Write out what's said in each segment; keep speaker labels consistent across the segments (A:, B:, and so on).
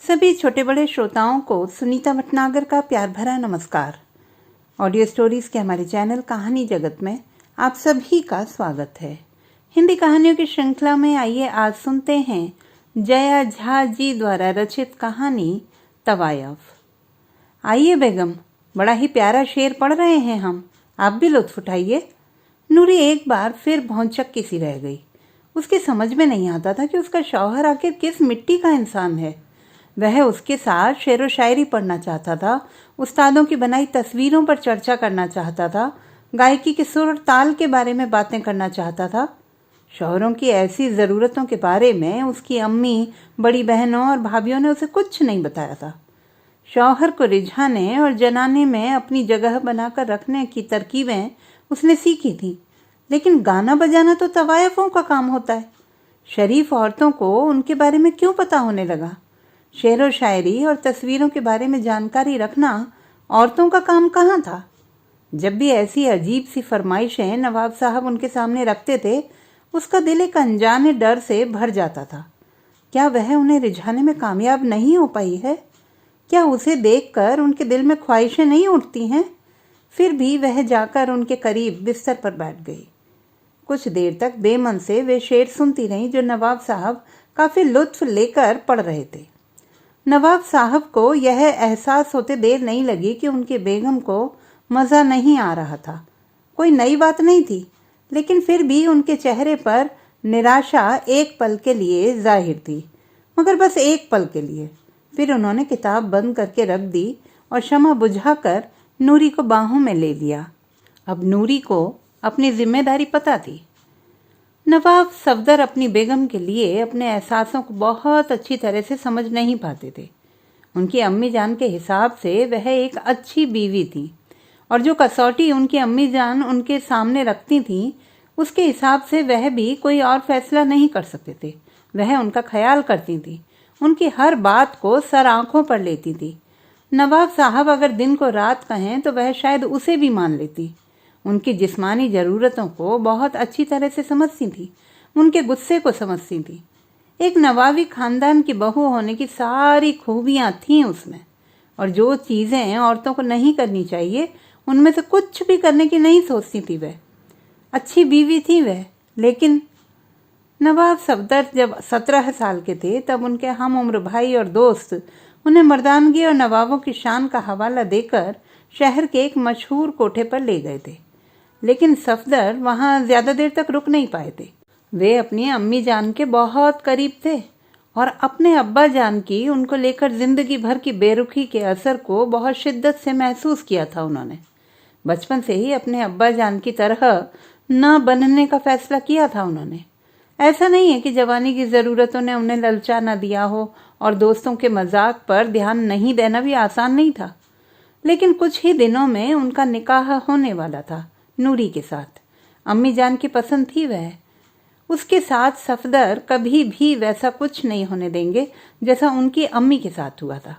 A: सभी छोटे बड़े श्रोताओं को सुनीता भटनागर का प्यार भरा नमस्कार। ऑडियो स्टोरीज के हमारे चैनल कहानी जगत में आप सभी का स्वागत है। हिंदी कहानियों की श्रृंखला में आइए आज सुनते हैं जया झा जी द्वारा रचित कहानी तवायफ। आइए बेगम, बड़ा ही प्यारा शेर पढ़ रहे हैं हम, आप भी लुत्फ उठाइए। नूरी एक बार फिर भौंचक्की सी रह गई। उसकी समझ में नहीं आता था कि उसका शौहर आखिर किस मिट्टी का इंसान है। वह उसके साथ शेर व शायरी पढ़ना चाहता था, उस्तादों की बनाई तस्वीरों पर चर्चा करना चाहता था, गायकी के सुर और ताल के बारे में बातें करना चाहता था। शौहरों की ऐसी ज़रूरतों के बारे में उसकी अम्मी, बड़ी बहनों और भाभीियों ने उसे कुछ नहीं बताया था। शौहर को रिझाने और जनाने में अपनी जगह बनाकर रखने की तरकीबें उसने सीखी थी, लेकिन गाना बजाना तो तवायफों का काम होता है। शरीफ औरतों को उनके बारे में क्यों पता होने लगा? शेर व शायरी और तस्वीरों के बारे में जानकारी रखना औरतों का काम कहाँ था? जब भी ऐसी अजीब सी फरमाइशें नवाब साहब उनके सामने रखते थे, उसका दिल एक अनजाने डर से भर जाता था। क्या वह उन्हें रिझाने में कामयाब नहीं हो पाई है? क्या उसे देखकर उनके दिल में ख्वाहिशें नहीं उठती हैं? फिर भी वह जाकर उनके करीब बिस्तर पर बैठ गई। कुछ देर तक बेमन से वे शेर सुनती रहीं जो नवाब साहब काफ़ी लुत्फ लेकर पढ़ रहे थे। नवाब साहब को यह एहसास होते देर नहीं लगी कि उनके बेगम को मज़ा नहीं आ रहा था। कोई नई बात नहीं थी, लेकिन फिर भी उनके चेहरे पर निराशा एक पल के लिए जाहिर थी, मगर बस एक पल के लिए। फिर उन्होंने किताब बंद करके रख दी और शमा बुझाकर नूरी को बाहों में ले लिया। अब नूरी को अपनी जिम्मेदारी पता थी। नवाब सफदर अपनी बेगम के लिए अपने एहसासों को बहुत अच्छी तरह से समझ नहीं पाते थे। उनकी अम्मी जान के हिसाब से वह एक अच्छी बीवी थी, और जो कसौटी उनकी अम्मी जान उनके सामने रखती थी, उसके हिसाब से वह भी कोई और फैसला नहीं कर सकते थे। वह उनका ख्याल करती थी, उनकी हर बात को सर आंखों पर लेती थी। नवाब साहब अगर दिन को रात कहें तो वह शायद उसे भी मान लेती। उनकी जिस्मानी ज़रूरतों को बहुत अच्छी तरह से समझती थी, उनके गुस्से को समझती थी। एक नवाबी खानदान की बहू होने की सारी खूबियाँ थीं उसमें, और जो चीज़ें औरतों को नहीं करनी चाहिए उनमें से कुछ भी करने की नहीं सोचती थी वह। अच्छी बीवी थी वह। लेकिन नवाब सफदर जब 17 साल के थे, तब उनके हम उम्र भाई और दोस्त उन्हें मर्दानगी और नवाबों की शान का हवाला देकर शहर के एक मशहूर कोठे पर ले गए थे। लेकिन सफदर वहाँ ज़्यादा देर तक रुक नहीं पाए थे। वे अपनी अम्मी जान के बहुत करीब थे, और अपने अब्बा जान की उनको लेकर ज़िंदगी भर की बेरुखी के असर को बहुत शिद्दत से महसूस किया था उन्होंने। बचपन से ही अपने अब्बा जान की तरह न बनने का फैसला किया था उन्होंने। ऐसा नहीं है कि जवानी की ज़रूरतों ने उन्हें ललचा न दिया हो, और दोस्तों के मजाक पर ध्यान नहीं देना भी आसान नहीं था। लेकिन कुछ ही दिनों में उनका निकाह होने वाला था नूरी के साथ। अम्मी जान की पसंद थी वह। उसके साथ सफदर कभी भी वैसा कुछ नहीं होने देंगे जैसा उनकी अम्मी के साथ हुआ था।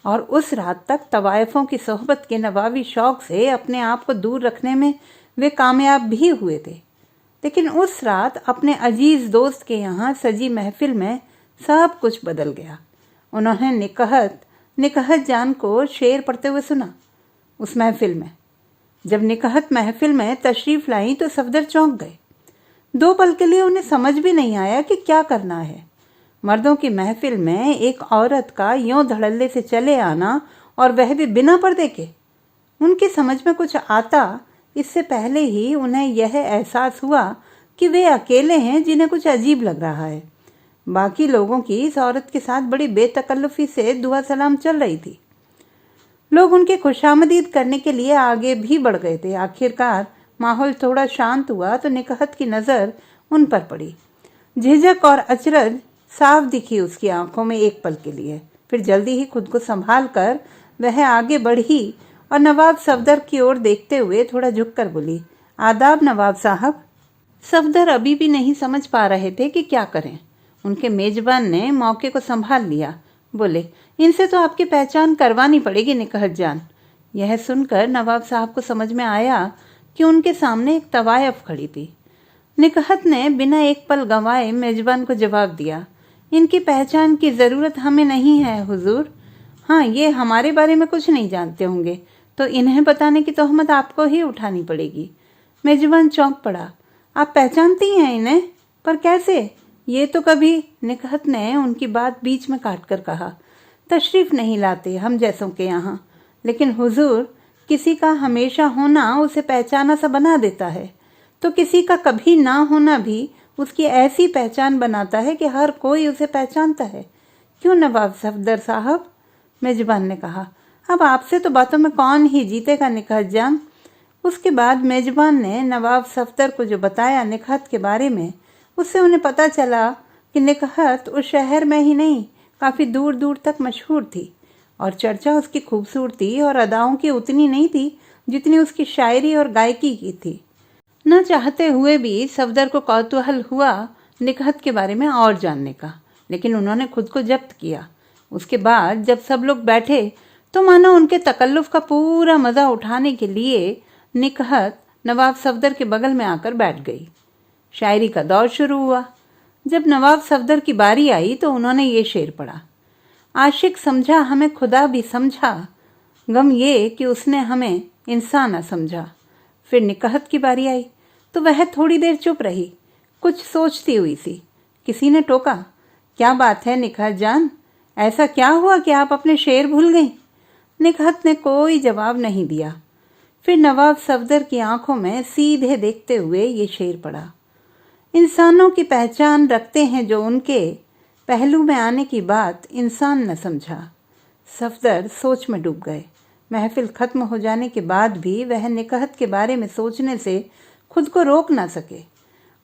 A: और उस रात तक तवायफों की सोहबत के नवाबी शौक से अपने आप को दूर रखने में वे कामयाब भी हुए थे। लेकिन उस रात अपने अजीज दोस्त के यहाँ सजी महफिल में सब कुछ बदल गया। उन्होंने निकहत जान को शेर पढ़ते हुए सुना उस महफिल में। जब निकहत महफिल में तशरीफ लाई तो सफदर चौंक गए। 2 पल के लिए उन्हें समझ भी नहीं आया कि क्या करना है। मर्दों की महफिल में एक औरत का यूं धड़ल्ले से चले आना, और वह भी बिना पर्दे के। उनकी समझ में कुछ आता इससे पहले ही उन्हें यह एहसास हुआ कि वे अकेले हैं जिन्हें कुछ अजीब लग रहा है। बाकी लोगों की इस औरत के साथ बड़ी बेतकल्लुफ़ी से दुआ सलाम चल रही थी। लोग उनके खुशामदीद करने के लिए आगे भी बढ़ गए थे। आखिरकार माहौल थोड़ा शांत हुआ तो निकहत की नज़र उन पर पड़ी। झिझक और अचरज साफ दिखी उसकी आंखों में एक पल के लिए। फिर जल्दी ही खुद को संभाल कर वह आगे बढ़ी और नवाब सफदर की ओर देखते हुए थोड़ा झुककर बोली, आदाब नवाब साहब। सफदर अभी भी नहीं समझ पा रहे थे कि क्या करें। उनके मेजबान ने मौके को संभाल लिया। बोले, इनसे तो आपकी पहचान करवानी पड़ेगी निकहत जान। यह सुनकर नवाब साहब को समझ में आया कि उनके सामने एक तवायफ खड़ी थी। निकहत ने बिना एक पल गंवाए मेजबान को जवाब दिया, इनकी पहचान की ज़रूरत हमें नहीं है हुजूर। हाँ, ये हमारे बारे में कुछ नहीं जानते होंगे, तो इन्हें बताने की तोहमत आपको ही उठानी पड़ेगी। मेजबान चौंक पड़ा। आप पहचानती हैं इन्हें? पर कैसे? ये तो कभी। निकहत ने उनकी बात बीच में काट कर कहा, तशरीफ नहीं लाते हम जैसों के यहाँ। लेकिन हुजूर, किसी का हमेशा होना उसे पहचाना सा बना देता है, तो किसी का कभी ना होना भी उसकी ऐसी पहचान बनाता है कि हर कोई उसे पहचानता है। क्यों नवाब सफदर साहब? मेजबान ने कहा। अब आपसे तो बातों में कौन ही जीतेगा निकहत जान। उसके बाद मेजबान ने नवाब सफदर को जो बताया निकहत के बारे में, उससे उन्हें पता चला कि निकहत उस शहर में ही नहीं, काफ़ी दूर दूर तक मशहूर थी, और चर्चा उसकी खूबसूरती और अदाओं की उतनी नहीं थी जितनी उसकी शायरी और गायकी की थी। न चाहते हुए भी सफदर को कौतूहल हुआ निकहत के बारे में और जानने का, लेकिन उन्होंने खुद को जब्त किया। उसके बाद जब सब लोग बैठे तो मानो उनके तकल्लुफ़ का पूरा मज़ा उठाने के लिए निकहत नवाब सफदर के बगल में आकर बैठ गई। शायरी का दौर शुरू हुआ। जब नवाब सफदर की बारी आई तो उन्होंने ये शेर पढ़ा। आशिक समझा हमें खुदा भी समझा, गम ये कि उसने हमें इंसान न समझा। फिर निकहत की बारी आई तो वह थोड़ी देर चुप रही, कुछ सोचती हुई सी। किसी ने टोका, क्या बात है निकहत जान, ऐसा क्या हुआ कि आप अपने शेर भूल गई? निकहत ने कोई जवाब नहीं दिया। फिर नवाब सफदर की आंखों में सीधे देखते हुए ये शेर पढ़ा। इंसानों की पहचान रखते हैं जो उनके पहलू में आने की बात इंसान न समझा। सफदर सोच में डूब गए। महफिल खत्म हो जाने के बाद भी वह निकहत के बारे में सोचने से खुद को रोक ना सके।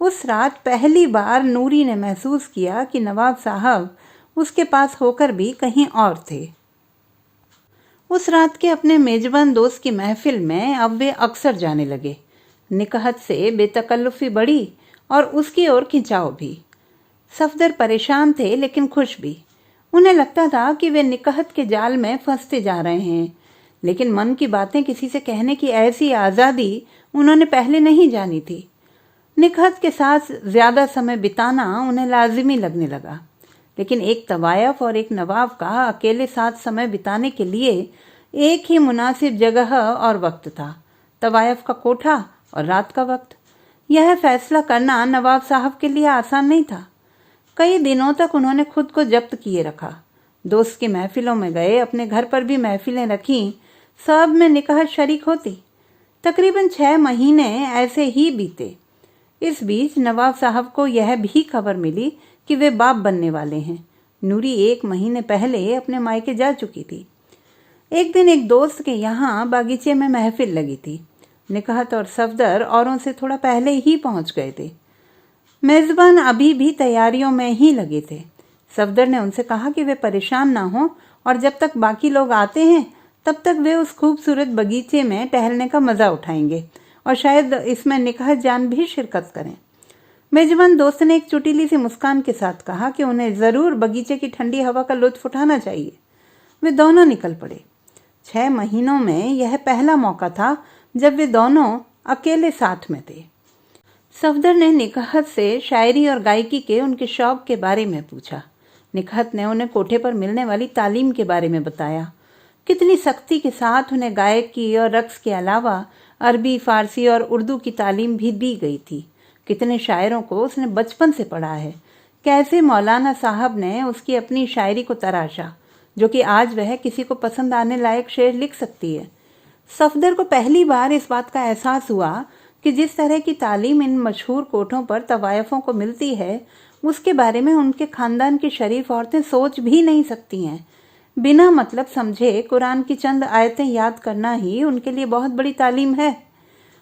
A: उस रात पहली बार नूरी ने महसूस किया कि नवाब साहब उसके पास होकर भी कहीं और थे। उस रात के अपने मेजबान दोस्त की महफिल में अब वे अक्सर जाने लगे। निकहत से बेतकल्लुफ़ी बढ़ी और उसकी ओर खिंचाव भी। सफदर परेशान थे लेकिन खुश भी। उन्हें लगता था कि वे निकहत के जाल में फंसते जा रहे हैं, लेकिन मन की बातें किसी से कहने की ऐसी आज़ादी उन्होंने पहले नहीं जानी थी। निकहत के साथ ज़्यादा समय बिताना उन्हें लाजिमी लगने लगा, लेकिन एक तवायफ और एक नवाब का अकेले साथ समय बिताने के लिए एक ही मुनासिब जगह और वक्त था, तवायफ का कोठा और रात का वक्त। यह फैसला करना नवाब साहब के लिए आसान नहीं था। कई दिनों तक उन्होंने खुद को जब्त किए रखा। दोस्त की महफिलों में गए, अपने घर पर भी महफिलें रखीं, सब में निकहत शरीक होती। तकरीबन 6 महीने ऐसे ही बीते। इस बीच नवाब साहब को यह भी खबर मिली कि वे बाप बनने वाले हैं। नूरी 1 महीने पहले अपने मायके जा चुकी थी। एक दिन एक दोस्त के यहाँ बागीचे में महफिल लगी थी। निकहत और सफदर औरों से थोड़ा पहले ही पहुंच गए थे। मेज़बान अभी भी तैयारियों में ही लगे थे। सफदर ने उनसे कहा कि वे परेशान ना हों और जब तक बाकी लोग आते हैं तब तक वे उस खूबसूरत बगीचे में टहलने का मज़ा उठाएंगे और शायद इसमें निकहत जान भी शिरकत करें। मेजबान दोस्त ने एक चुटीली सी मुस्कान के साथ कहा कि उन्हें ज़रूर बगीचे की ठंडी हवा का लुत्फ उठाना चाहिए। वे दोनों निकल पड़े। 6 महीनों में यह पहला मौका था जब वे दोनों अकेले साथ में थे। सफदर ने निकहत से शायरी और गायकी के उनके शौक के बारे में पूछा। निकहत ने उन्हें कोठे पर मिलने वाली तालीम के बारे में बताया। कितनी सख्ती के साथ उन्हें गायकी और रक्स के अलावा अरबी, फारसी और उर्दू की तालीम भी दी गई थी। कितने शायरों को उसने बचपन से पढ़ा है। कैसे मौलाना साहब ने उसकी अपनी शायरी को तराशा, जो कि आज वह किसी को पसंद आने लायक शेर लिख सकती है। सफदर को पहली बार इस बात का एहसास हुआ कि जिस तरह की तालीम इन मशहूर कोठों पर तवायफों को मिलती है, उसके बारे में उनके खानदान की शरीफ औरतें सोच भी नहीं सकती हैं। बिना मतलब समझे कुरान की चंद आयतें याद करना ही उनके लिए बहुत बड़ी तालीम है।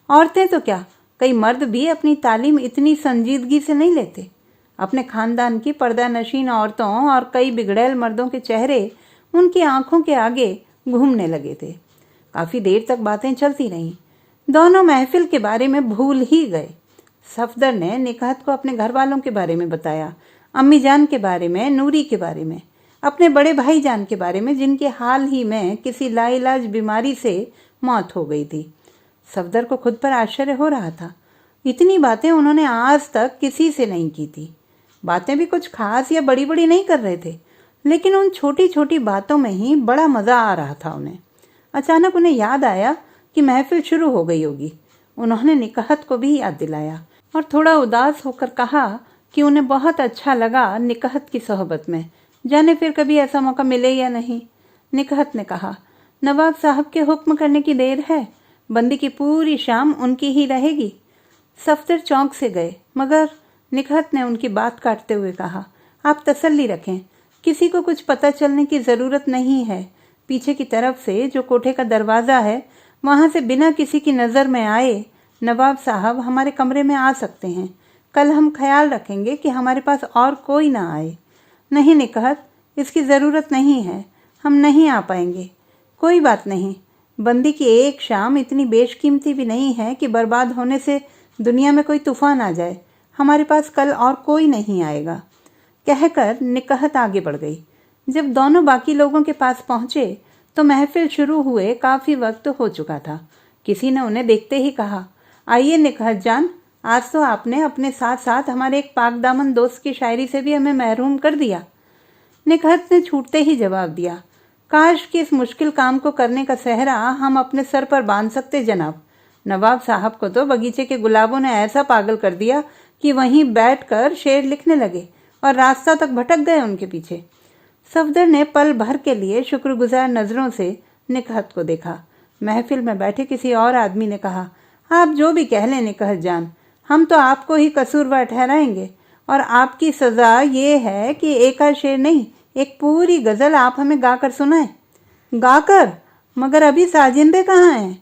A: औरतें तो क्या, कई मर्द भी अपनी तालीम इतनी संजीदगी से नहीं लेते। अपने खानदान की पर्दा नशीन औरतों और कई बिगड़ैल मर्दों के चेहरे उनकी आंखों के आगे घूमने लगे थे। काफ़ी देर तक बातें चलती रहीं। दोनों महफिल के बारे में भूल ही गए। सफदर ने निकहत को अपने घर वालों के बारे में बताया, अम्मी जान के बारे में, नूरी के बारे में, अपने बड़े भाई जान के बारे में जिनके हाल ही में किसी लाइलाज बीमारी से मौत हो गई थी। सफदर को खुद पर आश्चर्य हो रहा था। इतनी बातें उन्होंने आज तक किसी से नहीं की थी। बातें भी कुछ खास या बड़ी बड़ी नहीं कर रहे थे, लेकिन उन छोटी छोटी बातों में ही बड़ा मज़ा आ रहा था उन्हें। अचानक उन्हें याद आया कि महफिल शुरू हो गई होगी। उन्होंने निकहत को भी याद दिलाया और थोड़ा उदास होकर कहा कि उन्हें बहुत अच्छा लगा निकहत की सोहबत में, जाने फिर कभी ऐसा मौका मिले या नहीं। निकहत ने कहा, नवाब साहब के हुक्म करने की देर है, बंदी की पूरी शाम उनकी ही रहेगी। सफदर चौंक से गए, मगर निकहत ने उनकी बात काटते हुए कहा, आप तसल्ली रखें, किसी को कुछ पता चलने की ज़रूरत नहीं है। पीछे की तरफ से जो कोठे का दरवाज़ा है, वहाँ से बिना किसी की नज़र में आए नवाब साहब हमारे कमरे में आ सकते हैं। कल हम ख्याल रखेंगे कि हमारे पास और कोई ना आए। नहीं निकहत, इसकी ज़रूरत नहीं है, हम नहीं आ पाएंगे। कोई बात नहीं, बंदी की एक शाम इतनी बेशकीमती भी नहीं है कि बर्बाद होने से दुनिया में कोई तूफान आ जाए। हमारे पास कल और कोई नहीं आएगा, कहकर निकहत आगे बढ़ गई। जब दोनों बाकी लोगों के पास पहुंचे तो महफिल शुरू हुए काफ़ी वक्त हो चुका था। किसी ने उन्हें देखते ही कहा, आइए निकहत जान, आज तो आपने अपने साथ साथ हमारे एक पाकदामन दोस्त की शायरी से भी हमें महरूम कर दिया। निकहत ने छूटते ही जवाब दिया, काश कि इस मुश्किल काम को करने का सहरा हम अपने सर पर बांध सकते जनाब। नवाब साहब को तो बगीचे के गुलाबों ने ऐसा पागल कर दिया कि वहीं बैठकर शेर लिखने लगे और रास्ता तक भटक गए उनके पीछे। सफदर ने पल भर के लिए शुक्रगुजार नज़रों से निकहत को देखा। महफिल में बैठे किसी और आदमी ने कहा, आप जो भी कह लें निकहत जान, हम तो आपको ही कसूरवार ठहराएंगे और आपकी सज़ा ये है कि एक आध शेर नहीं, एक पूरी गज़ल आप हमें गाकर सुनाएं। गाकर? मगर अभी साजिंदे कहाँ हैं?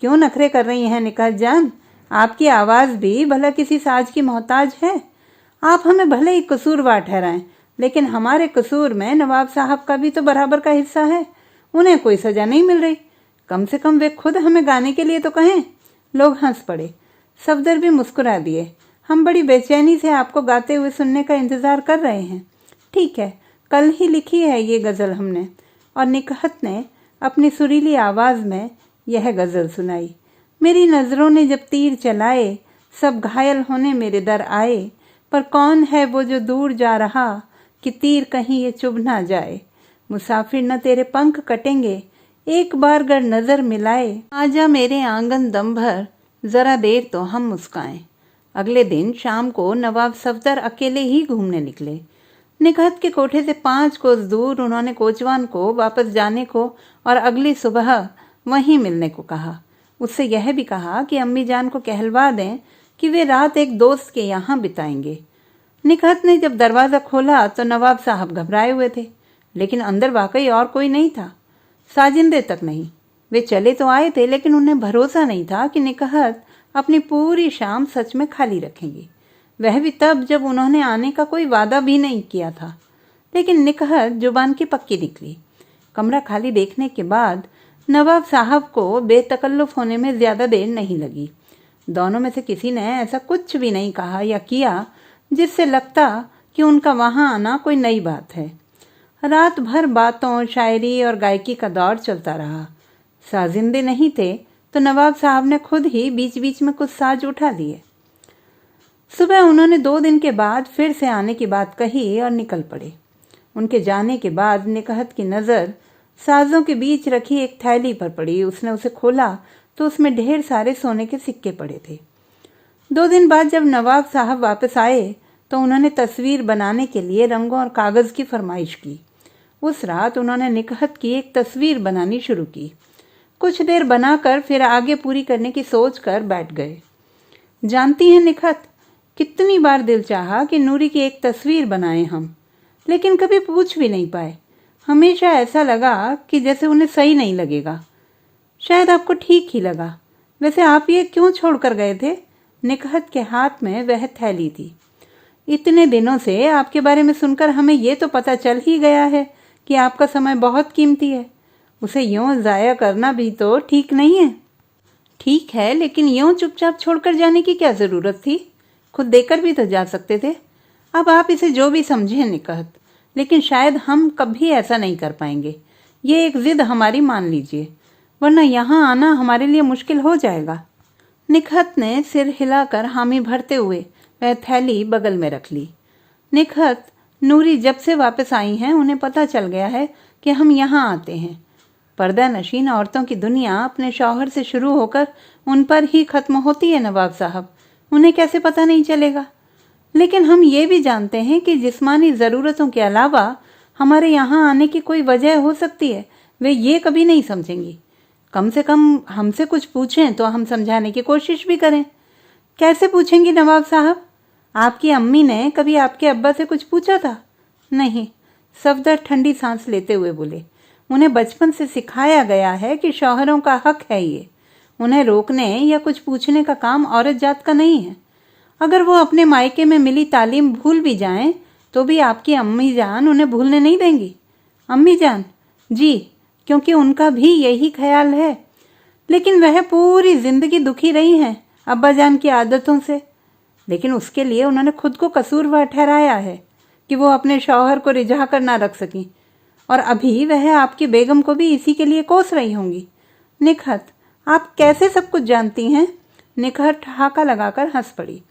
A: क्यों नखरे कर रही हैं निकहत जान? आपकी आवाज़ भी भला किसी साज की मोहताज है। आप हमें भले ही कसूरवार ठहराएं, लेकिन हमारे कसूर में नवाब साहब का भी तो बराबर का हिस्सा है। उन्हें कोई सज़ा नहीं मिल रही, कम से कम वे खुद हमें गाने के लिए तो कहें। लोग हंस पड़े, सफदर भी मुस्कुरा दिए। हम बड़ी बेचैनी से आपको गाते हुए सुनने का इंतज़ार कर रहे हैं। ठीक है, कल ही लिखी है ये गज़ल हमने। और निकहत ने अपनी सुरीली आवाज़ में यह गज़ल सुनाई। मेरी नज़रों ने जब तीर चलाए, सब घायल होने मेरे दर आए, पर कौन है वो जो दूर जा रहा, कि तीर कहीं ये चुभ ना जाए। मुसाफिर न तेरे पंख कटेंगे, एक बार गर नज़र मिलाए, आजा मेरे आंगन दम भर, ज़रा देर तो हम मुस्काएं। अगले दिन शाम को नवाब सफदर अकेले ही घूमने निकले। निकहत के कोठे से 5 कोस दूर उन्होंने कोचवान को वापस जाने को और अगली सुबह वहीं मिलने को कहा। उससे यह भी कहा कि अम्मी जान को कहलवा दें कि वे रात एक दोस्त के यहाँ बिताएंगे। निकहत ने जब दरवाज़ा खोला तो नवाब साहब घबराए हुए थे, लेकिन अंदर वाकई और कोई नहीं था, साजिंदे तक नहीं। वे चले तो आए थे, लेकिन उन्हें भरोसा नहीं था कि निकहत अपनी पूरी शाम सच में खाली रखेंगी, वह भी तब जब उन्होंने आने का कोई वादा भी नहीं किया था। लेकिन निकहत जुबान की पक्की निकली। कमरा खाली देखने के बाद नवाब साहब को बेतकल्लुफ़ होने में ज़्यादा देर नहीं लगी। दोनों में से किसी ने ऐसा कुछ भी नहीं कहा या किया जिससे लगता कि उनका वहाँ आना कोई नई बात है। रात भर बातों, शायरी और गायकी का दौर चलता रहा। साजिंदे नहीं थे तो नवाब साहब ने खुद ही बीच बीच में कुछ साज उठा लिए। सुबह उन्होंने 2 दिन के बाद फिर से आने की बात कही और निकल पड़े। उनके जाने के बाद निकहत की नज़र साजों के बीच रखी एक थैली पर पड़ी। उसने उसे खोला तो उसमें ढेर सारे सोने के सिक्के पड़े थे। 2 दिन बाद जब नवाब साहब वापस आए तो उन्होंने तस्वीर बनाने के लिए रंगों और कागज़ की फरमाइश की। उस रात उन्होंने निकहत की एक तस्वीर बनानी शुरू की। कुछ देर बनाकर फिर आगे पूरी करने की सोच कर बैठ गए। जानती हैं निकहत, कितनी बार दिल चाहा कि नूरी की एक तस्वीर बनाएं हम, लेकिन कभी पूछ भी नहीं पाए। हमेशा ऐसा लगा कि जैसे उन्हें सही नहीं लगेगा। शायद आपको ठीक ही लगा। वैसे आप ये क्यों छोड़ कर गए थे? निकहत के हाथ में वह थैली थी। इतने दिनों से आपके बारे में सुनकर हमें ये तो पता चल ही गया है कि आपका समय बहुत कीमती है। उसे यूं ज़ाया करना भी तो ठीक नहीं है। ठीक है, लेकिन यूं चुपचाप छोड़कर जाने की क्या ज़रूरत थी? खुद देकर भी तो जा सकते थे। अब आप इसे जो भी समझें निकहत, लेकिन शायद हम कभी ऐसा नहीं कर पाएंगे। ये एक ज़िद हमारी मान लीजिए, वरना यहाँ आना हमारे लिए मुश्किल हो जाएगा। निकहत ने सिर हिलाकर हामी भरते हुए वह थैली बगल में रख ली। निखत, नूरी जब से वापस आई हैं उन्हें पता चल गया है कि हम यहाँ आते हैं। पर्दा नशीन औरतों की दुनिया अपने शौहर से शुरू होकर उन पर ही खत्म होती है नवाब साहब, उन्हें कैसे पता नहीं चलेगा। लेकिन हम ये भी जानते हैं कि जिस्मानी ज़रूरतों के अलावा हमारे यहाँ आने की कोई वजह हो सकती है, वे ये कभी नहीं समझेंगी। कम से कम हमसे कुछ पूछें तो हम समझाने की कोशिश भी करें। कैसे पूछेंगी नवाब साहब? आपकी अम्मी ने कभी आपके अब्बा से कुछ पूछा था? नहीं, सफदर ठंडी सांस लेते हुए बोले। उन्हें बचपन से सिखाया गया है कि शौहरों का हक है ये, उन्हें रोकने या कुछ पूछने का काम औरत जात का नहीं है। अगर वो अपने मायके में मिली तालीम भूल भी जाएं तो भी आपकी अम्मी जान उन्हें भूलने नहीं देंगी। अम्मी जान? जी, क्योंकि उनका भी यही ख्याल है। लेकिन वह पूरी जिंदगी दुखी रही हैं अब्बा जान की आदतों से। लेकिन उसके लिए उन्होंने खुद को कसूरवार ठहराया है कि वो अपने शौहर को रिझा कर ना रख सकी, और अभी वह आपकी बेगम को भी इसी के लिए कोस रही होंगी। निखत, आप कैसे सब कुछ जानती हैं? निखत ठहाका लगाकर हंस पड़ी।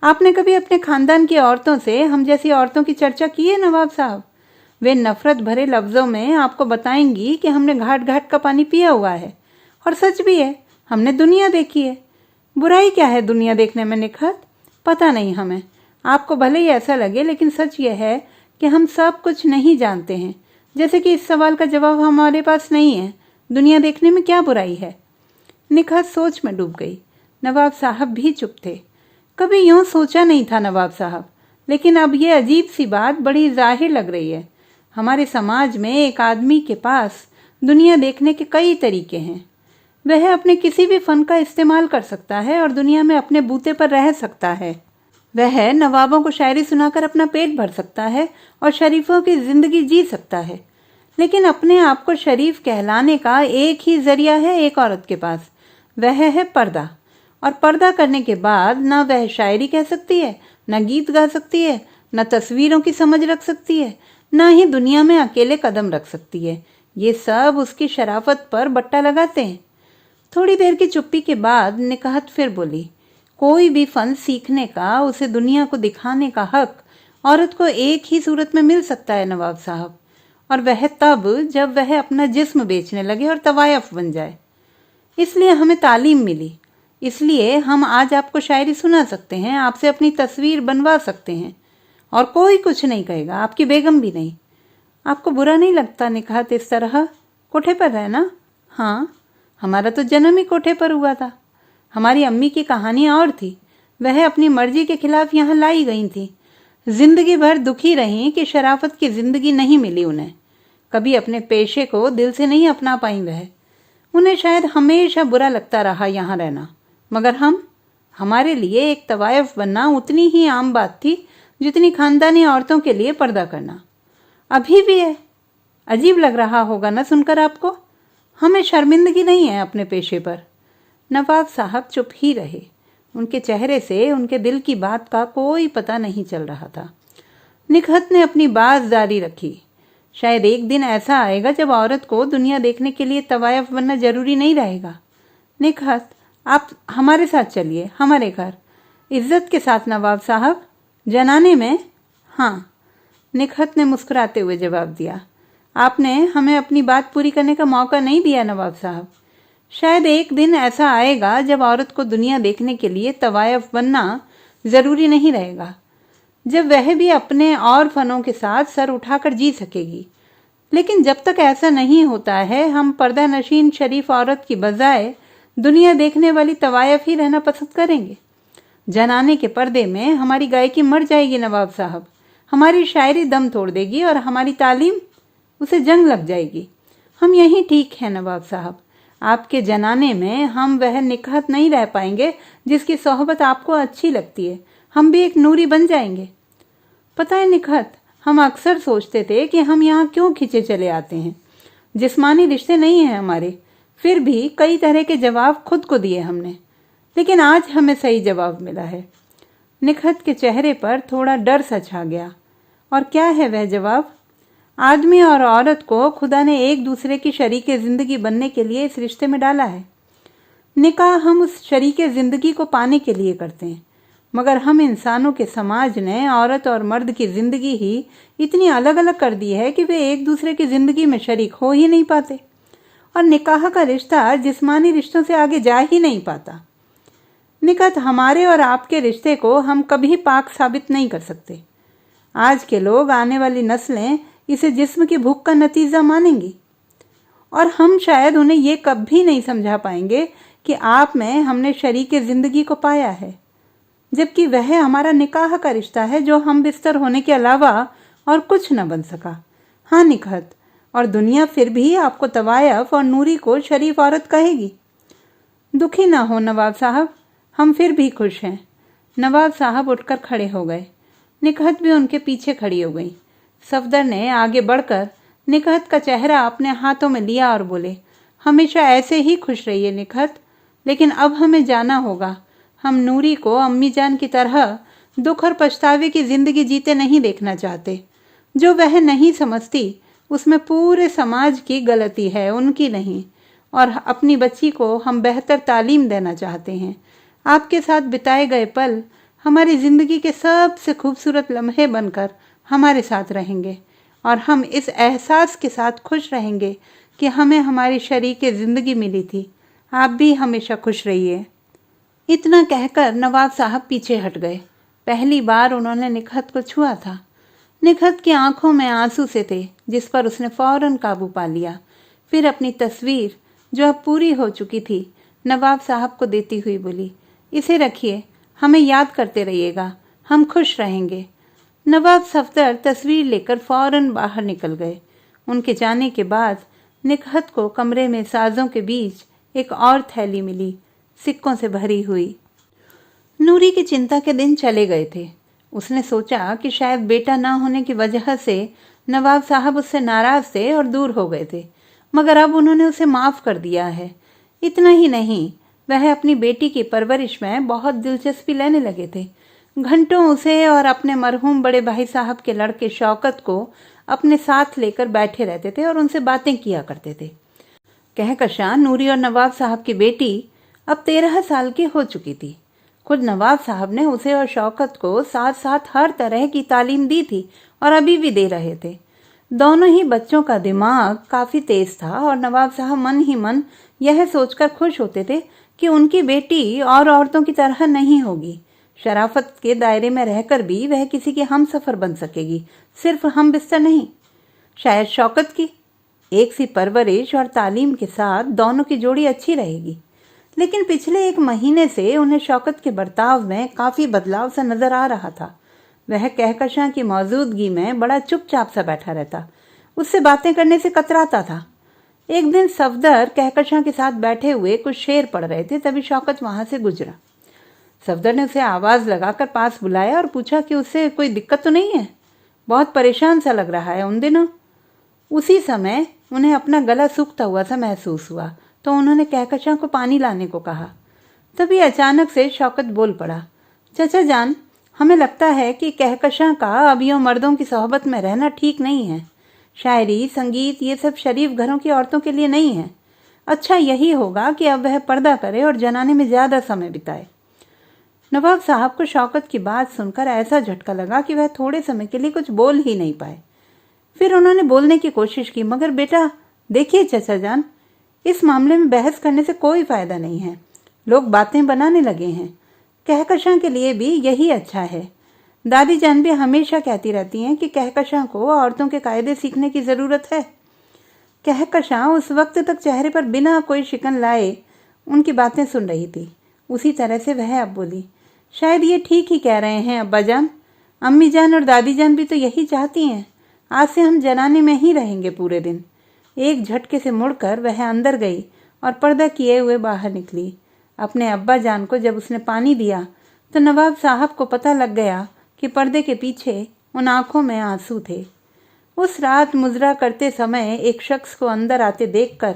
A: आपने कभी अपने खानदान की औरतों से हम जैसी औरतों की चर्चा की है नवाब साहब? वे नफरत भरे लफ्ज़ों में आपको बताएंगी कि हमने घाट घाट का पानी पिया हुआ है, और सच भी है, हमने दुनिया देखी है। बुराई क्या है दुनिया देखने में निखत? पता नहीं हमें, आपको भले ही ऐसा लगे, लेकिन सच यह है कि हम सब कुछ नहीं जानते हैं। जैसे कि इस सवाल का जवाब हमारे पास नहीं है, दुनिया देखने में क्या बुराई है? निखत सोच में डूब गई। नवाब साहब भी चुप थे। कभी यूं सोचा नहीं था नवाब साहब, लेकिन अब ये अजीब सी बात बड़ी जाहिर लग रही है। हमारे समाज में एक आदमी के पास दुनिया देखने के कई तरीके हैं। वह अपने किसी भी फन का इस्तेमाल कर सकता है और दुनिया में अपने बूते पर रह सकता है। वह नवाबों को शायरी सुनाकर अपना पेट भर सकता है और शरीफों की जिंदगी जी सकता है। लेकिन अपने आप को शरीफ कहलाने का एक ही जरिया है एक औरत के पास, वह है पर्दा। और पर्दा करने के बाद ना वह शायरी कह सकती है, न गीत गा सकती है, न तस्वीरों की समझ रख सकती है, ना ही दुनिया में अकेले कदम रख सकती है। ये सब उसकी शराफत पर बट्टा लगाते हैं। थोड़ी देर की चुप्पी के बाद निकहत फिर बोली, कोई भी फन सीखने का, उसे दुनिया को दिखाने का हक औरत को एक ही सूरत में मिल सकता है नवाब साहब, और वह तब जब वह अपना जिस्म बेचने लगे और तवायफ बन जाए। इसलिए हमें तालीम मिली, इसलिए हम आज आपको शायरी सुना सकते हैं, आपसे अपनी तस्वीर बनवा सकते हैं, और कोई कुछ नहीं कहेगा, आपकी बेगम भी नहीं। आपको बुरा नहीं लगता निकहत इस तरह कोठे पर रहना? हाँ, हमारा तो जन्म ही कोठे पर हुआ था। हमारी अम्मी की कहानी और थी, वह अपनी मर्जी के खिलाफ यहाँ लाई गई थी। जिंदगी भर दुखी रहीं कि शराफत की जिंदगी नहीं मिली उन्हें। कभी अपने पेशे को दिल से नहीं अपना पाई वह। उन्हें शायद हमेशा बुरा लगता रहा यहाँ रहना, मगर हमारे लिए एक तवायफ बनना उतनी ही आम बात थी जितनी खानदानी औरतों के लिए पर्दा करना। अभी भी है। अजीब लग रहा होगा ना सुनकर आपको? हमें शर्मिंदगी नहीं है अपने पेशे पर। नवाब साहब चुप ही रहे। उनके चेहरे से उनके दिल की बात का कोई पता नहीं चल रहा था। निकहत ने अपनी बात जारी रखी, शायद एक दिन ऐसा आएगा जब औरत को दुनिया देखने के लिए तवायफ बनना जरूरी नहीं रहेगा। निकहत, आप हमारे साथ चलिए, हमारे घर। इज्जत के साथ नवाब साहब। जनाने में? हाँ, निकहत ने मुस्कुराते हुए जवाब दिया। आपने हमें अपनी बात पूरी करने का मौका नहीं दिया नवाब साहब। शायद एक दिन ऐसा आएगा जब औरत को दुनिया देखने के लिए तवायफ बनना जरूरी नहीं रहेगा, जब वह भी अपने और फनों के साथ सर उठाकर जी सकेगी। लेकिन जब तक ऐसा नहीं होता है, हम पर्दा नशीन शरीफ औरत की बजाय दुनिया देखने वाली तवायफ ही रहना पसंद करेंगे। जनाने के पर्दे में हमारी गायकी मर जाएगी नवाब साहब, हमारी शायरी दम तोड़ देगी और हमारी तालीम उसे जंग लग जाएगी। हम यहीं ठीक हैं नवाब साहब। आपके जनाने में हम वह निकहत नहीं रह पाएंगे जिसकी सोहबत आपको अच्छी लगती है। हम भी एक नूरी बन जाएंगे। पता है निकहत, हम अक्सर सोचते थे कि हम यहाँ क्यों खिंचे चले आते हैं। जिस्मानी रिश्ते नहीं हैं हमारे। फिर भी कई तरह के जवाब खुद को दिए हमने, लेकिन आज हमें सही जवाब मिला है। निकहत के चेहरे पर थोड़ा डर सा छा गया। और क्या है वह जवाब? आदमी और औरत को खुदा ने एक दूसरे की शरीके जिंदगी बनने के लिए इस रिश्ते में डाला है। निकाह हम उस शरीके जिंदगी को पाने के लिए करते हैं। मगर हम इंसानों के समाज ने औरत और मर्द की जिंदगी ही इतनी अलग अलग कर दी है कि वे एक दूसरे की जिंदगी में शरीक हो ही नहीं पाते और निकाह का रिश्ता जिस्मानी रिश्तों से आगे जा ही नहीं पाता। निकट हमारे और आपके रिश्ते को हम कभी पाक साबित नहीं कर सकते। आज के लोग, आने वाली नस्लें इसे जिस्म की भूख का नतीजा मानेंगी और हम शायद उन्हें ये कभी नहीं समझा पाएंगे कि आप में हमने शरीके जिंदगी को पाया है, जबकि वह हमारा निकाह का रिश्ता है जो हम बिस्तर होने के अलावा और कुछ न बन सका। हाँ निकहत, और दुनिया फिर भी आपको तवायफ और नूरी को शरीफ औरत कहेगी। दुखी ना हो नवाब साहब, हम फिर भी खुश हैं। नवाब साहब उठकर खड़े हो गए। निकहत भी उनके पीछे खड़ी हो गई। सफदर ने आगे बढ़कर निकहत का चेहरा अपने हाथों में लिया और बोले, हमेशा ऐसे ही खुश रहिए निकहत, लेकिन अब हमें जाना होगा। हम नूरी को अम्मी जान की तरह दुख और पछतावे की जिंदगी जीते नहीं देखना चाहते। जो वह नहीं समझती उसमें पूरे समाज की गलती है, उनकी नहीं। और अपनी बच्ची को हम बेहतर तालीम देना चाहते हैं। आपके साथ बिताए गए पल हमारी जिंदगी के सबसे खूबसूरत लम्हे बनकर हमारे साथ रहेंगे और हम इस एहसास के साथ खुश रहेंगे कि हमें हमारी शरीके जिंदगी मिली थी। आप भी हमेशा खुश रहिए। इतना कहकर नवाब साहब पीछे हट गए। पहली बार उन्होंने निकहत को छुआ था। निकहत की आंखों में आंसू से थे, जिस पर उसने फौरन काबू पा लिया। फिर अपनी तस्वीर जो अब पूरी हो चुकी थी नवाब साहब को देती हुई बोली, इसे रखिए, हमें याद करते रहिएगा, हम खुश रहेंगे। नवाब सफदर तस्वीर लेकर फौरन बाहर निकल गए। उनके जाने के बाद निकहत को कमरे में साजों के बीच एक और थैली मिली, सिक्कों से भरी हुई। नूरी की चिंता के दिन चले गए थे। उसने सोचा कि शायद बेटा ना होने की वजह से नवाब साहब उससे नाराज थे और दूर हो गए थे, मगर अब उन्होंने उसे माफ कर दिया है। इतना ही नहीं, वह अपनी बेटी की परवरिश में बहुत दिलचस्पी लेने लगे थे। घंटों उसे और अपने मरहूम बड़े भाई साहब के लड़के शौकत को अपने साथ लेकर बैठे रहते थे और उनसे बातें किया करते थे। कहकशां नूरी और नवाब साहब की बेटी अब 13 साल की हो चुकी थी। खुद नवाब साहब ने उसे और शौकत को साथ साथ हर तरह की तालीम दी थी और अभी भी दे रहे थे। दोनों ही बच्चों का दिमाग काफी तेज था और नवाब साहब मन ही मन यह सोचकर खुश होते थे कि उनकी बेटी और औरतों की तरह नहीं होगी। शराफत के दायरे में रहकर भी वह किसी की हम सफर बन सकेगी, सिर्फ हम बिस्तर नहीं। शायद शौकत की एक सी परवरिश और तालीम के साथ दोनों की जोड़ी अच्छी रहेगी। लेकिन पिछले 1 महीने से उन्हें शौकत के बर्ताव में काफी बदलाव सा नजर आ रहा था। वह कहकशां की मौजूदगी में बड़ा चुपचाप सा बैठा रहता, उससे बातें करने से कतराता था। एक दिन सफदर कहकशां के साथ बैठे हुए कुछ शेर पढ़ रहे थे, तभी शौकत वहां से गुजरा। सफदर ने उसे आवाज लगाकर पास बुलाया और पूछा कि उससे कोई दिक्कत तो नहीं है, बहुत परेशान सा लग रहा है उन दिनों। उसी समय उन्हें अपना गला सूखता हुआ सा महसूस हुआ, तो उन्होंने कहकशां को पानी लाने को कहा। तभी अचानक से शौकत बोल पड़ा, चाचा जान, हमें लगता है कि कहकशां का अब यूं मर्दों की सोहबत में रहना ठीक नहीं है। शायरी, संगीत, ये सब शरीफ घरों की औरतों के लिए नहीं है। अच्छा यही होगा कि अब वह पर्दा करे और जनाने में ज्यादा समय बिताए। नवाब साहब को शौकत की बात सुनकर ऐसा झटका लगा कि वह थोड़े समय के लिए कुछ बोल ही नहीं पाए। फिर उन्होंने बोलने की कोशिश की, मगर बेटा देखिए चाचा जान, इस मामले में बहस करने से कोई फायदा नहीं है। लोग बातें बनाने लगे हैं। कहकशां के लिए भी यही अच्छा है। दादी जान भी हमेशा कहती रहती हैं कि कहकशां को औरतों के कायदे सीखने की जरूरत है। कहकशां उस वक्त तक चेहरे पर बिना कोई शिकन लाए उनकी बातें सुन रही थी। उसी तरह से वह अब बोली, शायद ये ठीक ही कह रहे हैं अब्बा जान, अम्मी जान और दादी जान भी तो यही चाहती हैं। आज से हम जनाने में ही रहेंगे पूरे दिन। एक झटके से मुड़कर वह अंदर गई और पर्दा किए हुए बाहर निकली। अपने अब्बा जान को जब उसने पानी दिया तो नवाब साहब को पता लग गया कि पर्दे के पीछे उन आंखों में आंसू थे। उस रात मुजरा करते समय एक शख्स को अंदर आते देखकर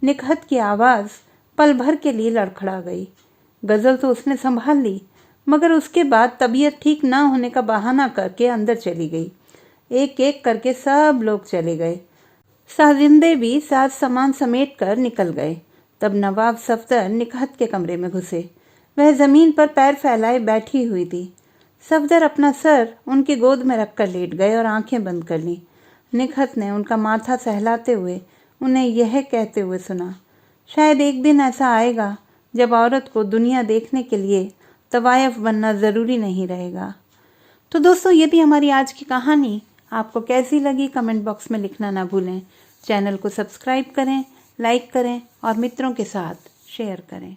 A: निकहत की आवाज पल भर के लिए लड़खड़ा गई। गजल तो उसने संभाल ली, मगर उसके बाद तबीयत ठीक ना होने का बहाना करके अंदर चली गई। एक एक करके सब लोग चले गए। साजिंदे भी साज सामान समेट कर निकल गए। तब नवाब सफदर निकहत के कमरे में घुसे। वह जमीन पर पैर फैलाए बैठी हुई थी। सफदर अपना सर उनकी गोद में रखकर लेट गए और आंखें बंद कर लीं। निखत ने उनका माथा सहलाते हुए उन्हें यह कहते हुए सुना, शायद एक दिन ऐसा आएगा जब औरत को दुनिया देखने के लिए तवायफ बनना ज़रूरी नहीं रहेगा। तो दोस्तों, ये थी हमारी आज की कहानी। आपको कैसी लगी कमेंट बॉक्स में लिखना ना भूलें। चैनल को सब्सक्राइब करें, लाइक करें और मित्रों के साथ शेयर करें।